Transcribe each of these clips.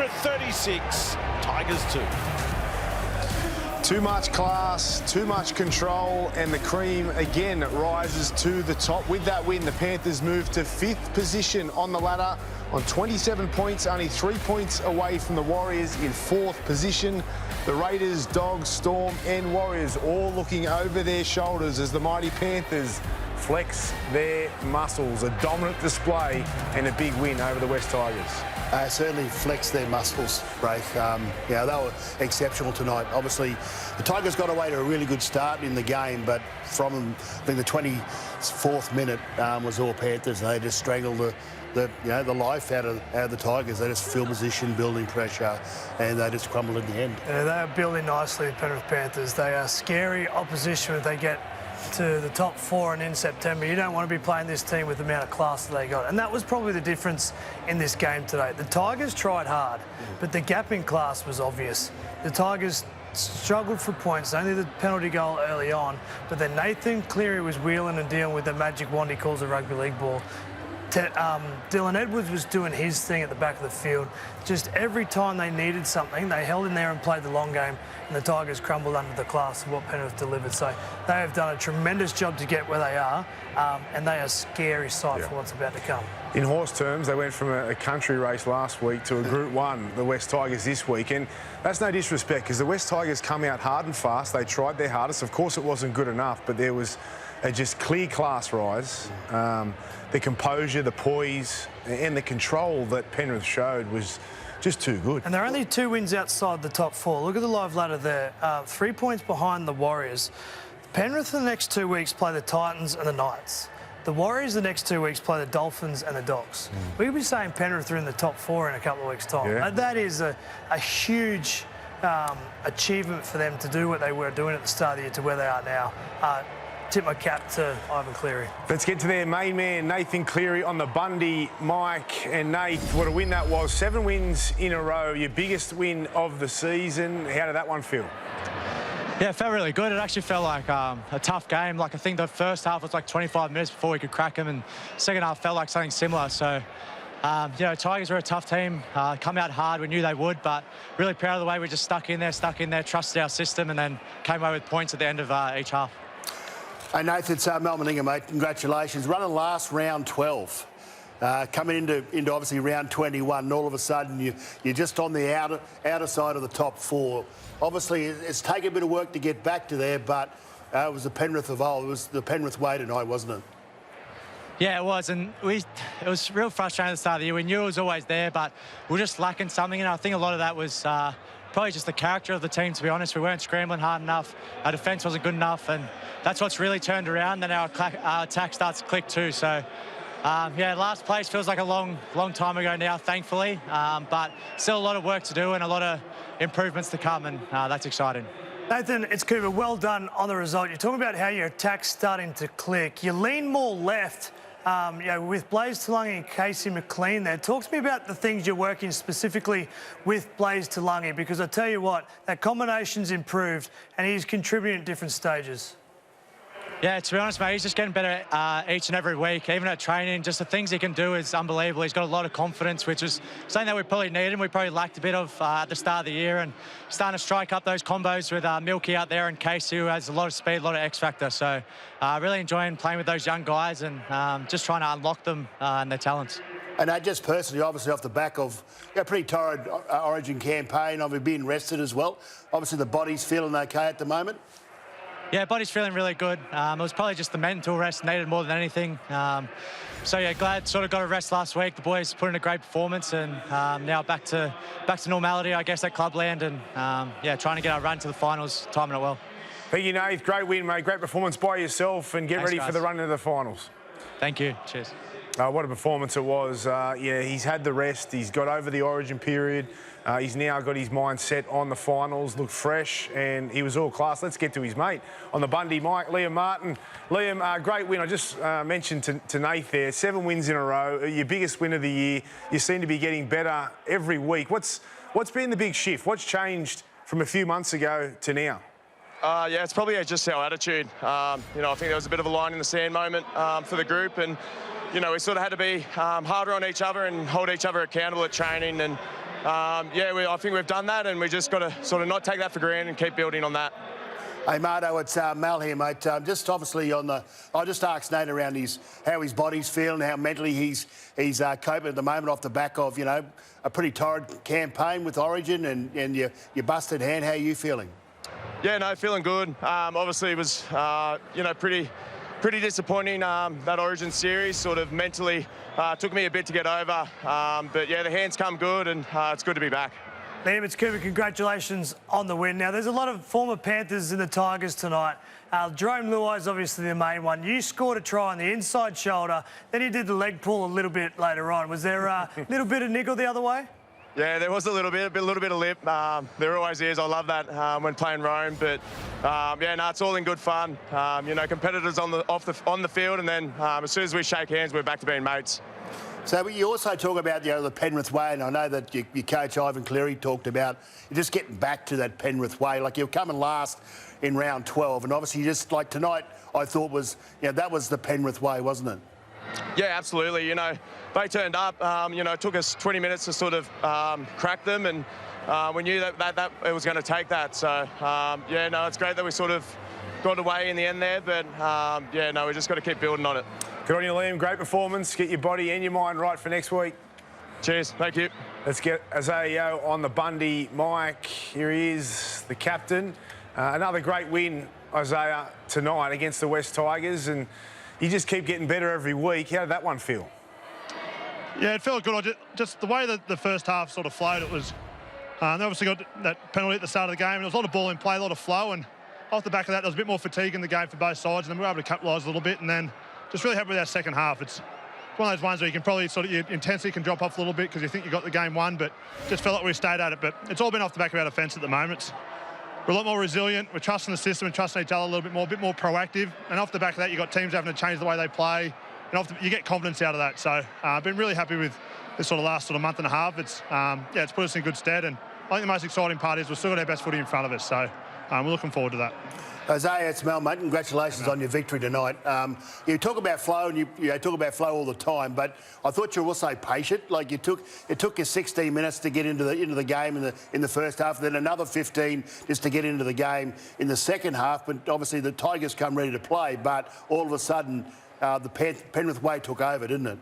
136, Tigers 2. Too much class, too much control, and the cream again rises to the top. With that win, the Panthers move to 5th position on the ladder on 27 points, only 3 points away from the Warriors in 4th position. The Raiders, Dogs, Storm and Warriors all looking over their shoulders as the mighty Panthers flex their muscles. A dominant display and a big win over the West Tigers. Certainly flex their muscles, Braith. They were exceptional tonight. Obviously, the Tigers got away to a really good start in the game, but from, I think, the 24th minute was all Panthers. They just strangled the life out of the Tigers. They just field position, building pressure, and they just crumbled in the end. Yeah, they are building nicely, the Penrith Panthers. They are scary opposition if they get to the top 4 and in September. You don't want to be playing this team with the amount of class that they got. And that was probably the difference in this game today. The Tigers tried hard, but the gap in class was obvious. The Tigers struggled for points, only the penalty goal early on, but then Nathan Cleary was wheeling and dealing with the magic wand he calls a rugby league ball. Dylan Edwards was doing his thing at the back of the field. Just every time they needed something, they held in there and played the long game, and the Tigers crumbled under the class of what Penrith delivered. So they have done a tremendous job to get where they are, and they are a scary sight for what's about to come. In horse terms, they went from a country race last week to a Group 1, the West Tigers this week. And that's no disrespect, because the West Tigers come out hard and fast. They tried their hardest. Of course, it wasn't good enough, but there was a just clear class rise. The composure, the poise, and the control that Penrith showed was just too good. And they're only 2 wins outside the top 4. Look at the live ladder there. 3 points behind the Warriors. Penrith the next 2 weeks play the Titans and the Knights. The Warriors the next 2 weeks play the Dolphins and the Dogs. We could be saying Penrith are in the top 4 in a couple of weeks' time. Yeah. That is a huge achievement for them to do what they were doing at the start of the year to where they are now. Tip my cap to Ivan Cleary. Let's get to their main man, Nathan Cleary, on the Bundy. Mike and Nate, what a win that was. 7 wins in a row, your biggest win of the season. How did that one feel? Yeah, it felt really good. It actually felt like a tough game. Like, I think the first half was like 25 minutes before we could crack them, and second half felt like something similar. So, Tigers were a tough team. Come out hard. We knew they would, but really proud of the way we just stuck in there, trusted our system, and then came away with points at the end of each half. Hey, Nathan, it's Melbourne Ingham, mate. Congratulations. Running last round 12. Coming into obviously round 21, and all of a sudden you're just on the outer side of the top 4. Obviously, it's taken a bit of work to get back to there, but it was the Penrith of old. It was the Penrith way tonight, wasn't it? Yeah, it was, and it was real frustrating at the start of the year. We knew it was always there, but we were just lacking something, and I think a lot of that was probably just the character of the team, to be honest. We weren't scrambling hard enough. Our defence wasn't good enough, and that's what's really turned around. Then our attack starts to click too. So, last place feels like a long time ago now, thankfully. But still a lot of work to do and a lot of improvements to come, and that's exciting. Nathan, it's Cooper. Well done on the result. You're talking about how your attack's starting to click. You lean more left. With Blaze Talangi and Casey McLean there. Talk to me about the things you're working specifically with Blaze Talangi, because I tell you what, that combination's improved and he's contributing at different stages. Yeah, to be honest, mate, he's just getting better each and every week. Even at training, just the things he can do is unbelievable. He's got a lot of confidence, which is something that we probably needed. We probably lacked a bit of at the start of the year, and starting to strike up those combos with Milky out there and Casey, who has a lot of speed, a lot of X-factor. So really enjoying playing with those young guys and just trying to unlock them and their talents. And just personally, obviously off the back of a pretty torrid Origin campaign, I've been rested as well. Obviously the body's feeling okay at the moment. Yeah, body's feeling really good. It was probably just the mental rest needed more than anything. Glad sort of got a rest last week. The boys put in a great performance, and now back to normality, I guess, at Clubland, and trying to get our run to the finals, timing it well. Thank you, Nate. Great win, mate. Great performance by yourself, and get ready for the run into the finals. Thank you. Cheers. What a performance it was. He's had the rest. He's got over the Origin period. He's now got his mind set on the finals, looked fresh, and he was all class. Let's get to his mate on the Bundy, Mike, Liam Martin. Liam, great win. I just mentioned to Nate there, 7 wins in a row, your biggest win of the year. You seem to be getting better every week. What's been the big shift? What's changed from a few months ago to now? It's probably just our attitude. I think there was a bit of a line in the sand moment for the group, and we sort of had to be harder on each other and hold each other accountable at training, and yeah, I think we've done that, and we just got to sort of not take that for granted and keep building on that. Hey, Marto, it's Mal here, mate. Just obviously I just asked Nate around how his body's feeling, how mentally he's coping at the moment off the back of, you know, a pretty torrid campaign with Origin and your busted hand. How are you feeling? Yeah, no, feeling good. Obviously, it was, you know, pretty disappointing, that Origin series. Sort of mentally took me a bit to get over. But, yeah, the hand's come good, and it's good to be back. Liam, it's Cooper. Congratulations on the win. Now, there's a lot of former Panthers in the Tigers tonight. Jerome Luai is obviously the main one. You scored a try on the inside shoulder. Then you did the leg pull a little bit later on. Was there a little bit of niggle the other way? Yeah, there was a little bit of lip. There always is. I love that when playing Rome. But yeah, no, it's all in good fun. You know, competitors on the field, and then as soon as we shake hands, we're back to being mates. So you also talk about, you know, the Penrith way, and I know that your coach Nathan Cleary talked about just getting back to that Penrith way. Like, you're coming last in round 12, and obviously just like tonight, I thought was, you know, that was the Penrith way, wasn't it? Yeah, absolutely. You know, they turned up. You know, it took us 20 minutes to sort of crack them, and we knew that it was going to take that. So yeah, no, it's great that we sort of got away in the end there, but yeah, no, we just got to keep building on it. Good on you, Liam. Great performance. Get your body and your mind right for next week. Cheers. Thank you. Let's get Isaiah on the Bundy mic. Here he is, the captain. Another great win, Isaiah, tonight against the West Tigers, and you just keep getting better every week. How did that one feel? Yeah, it felt good. Just the way that the first half sort of flowed, it was... they obviously got that penalty at the start of the game, and there was a lot of ball in play, a lot of flow, and off the back of that, there was a bit more fatigue in the game for both sides, and then we were able to capitalise a little bit, and then just really happy with our second half. It's one of those ones where you can probably sort of, your intensity can drop off a little bit because you think you got the game won, but just felt like we stayed at it. But it's all been off the back of our defence at the moment. We're a lot more resilient. We're trusting the system and trusting each other a bit more proactive. And off the back of that, you've got teams having to change the way they play, and you get confidence out of that. So I've been really happy with this sort of last sort of month and a half. It's yeah, it's put us in good stead, and I think the most exciting part is we've still got our best footy in front of us. So we're looking forward to that. Isaiah, it's Mel, mate. Congratulations on your victory tonight. You talk about flow, and you talk about flow all the time, but I thought you were also patient. Like, it took you 16 minutes to get into the game in the first half, then another 15 just to get into the game in the second half. But obviously the Tigers come ready to play, but all of a sudden the Penrith way took over, didn't it?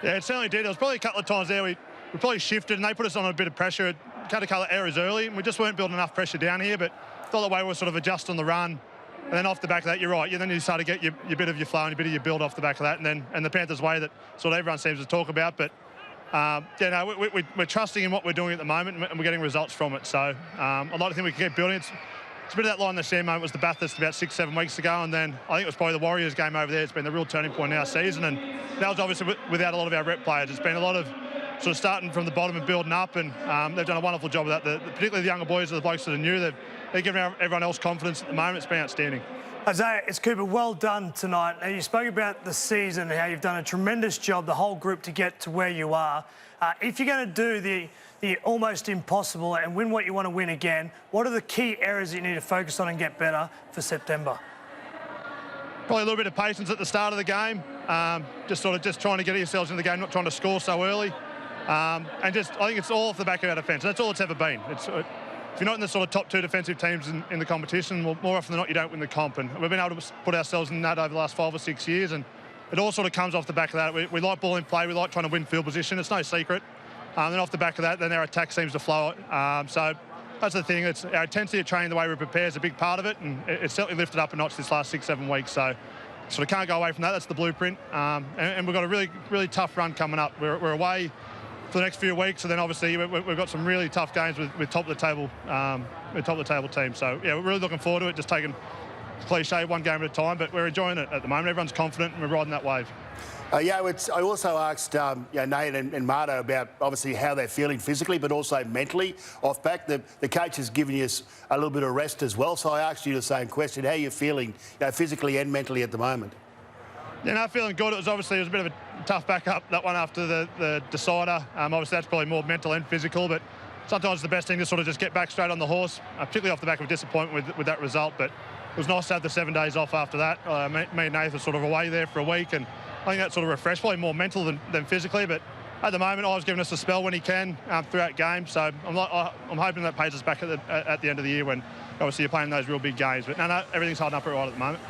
Yeah, it certainly did. There was probably a couple of times there we probably shifted, and they put us on a bit of pressure. Had a couple of errors early, and we just weren't building enough pressure down here, but thought the way we were sort of adjust on the run, and then off the back of that, you're right. Then you start to get your bit of your flow and a bit of your build off the back of that, and the Panthers way that sort of everyone seems to talk about. But yeah, no, we're trusting in what we're doing at the moment, and we're getting results from it. So I'd like to think we can keep building. It's a bit of that line in the sand moment was the Bathurst about 6-7 weeks ago, and then I think it was probably the Warriors game over there. It's been the real turning point in our season, and that was obviously without a lot of our rep players. It's been a lot of sort of starting from the bottom and building up, and they've done a wonderful job of that. Particularly the younger boys, the blokes that are new, they're giving everyone else confidence at the moment. It's been outstanding. Isaiah, it's Cooper. Well done tonight. Now, you spoke about the season and how you've done a tremendous job, the whole group, to get to where you are. If you're going to do the almost impossible and win what you want to win again, what are the key areas that you need to focus on and get better for September? Probably a little bit of patience at the start of the game. Just trying to get yourselves in the game, not trying to score so early. And I think it's all off the back of our defence. That's all it's ever been. If you're not in the sort of top two defensive teams in the competition, well, more often than not, you don't win the comp. And we've been able to put ourselves in that over the last 5 or 6 years. And it all sort of comes off the back of that. We like ball in play. We like trying to win field position. It's no secret. Then off the back of that, then our attack seems to flow. So that's the thing. It's our intensity of training, the way we prepare is a big part of it. And it's certainly lifted up a notch this last 6-7 weeks. So sort of can't go away from that. That's the blueprint. And we've got a really, really tough run coming up. We're away for the next few weeks, and then obviously we've got some really tough games with top of the table teams. So yeah, we're really looking forward to it. Just taking cliche one game at a time, but we're enjoying it at the moment. Everyone's confident, and we're riding that wave. Yeah, I also asked Nate and Marto about obviously how they're feeling physically, but also mentally off back. The coach has given you a little bit of rest as well, so I asked you the same question: how are you feeling, physically and mentally at the moment? Yeah, no, feeling good. It was a bit of a tough backup, that one after the decider. Obviously, that's probably more mental and physical, but sometimes it's the best thing to sort of just get back straight on the horse, particularly off the back of disappointment with that result. But it was nice to have the 7 days off after that. Me and Nathan were sort of away there for a week, and I think that sort of refreshed, probably more mental than physically, but at the moment, I's giving us a spell when he can throughout games. So I'm hoping that pays us back at the end of the year when obviously you're playing those real big games. But no, everything's holding up right at the moment.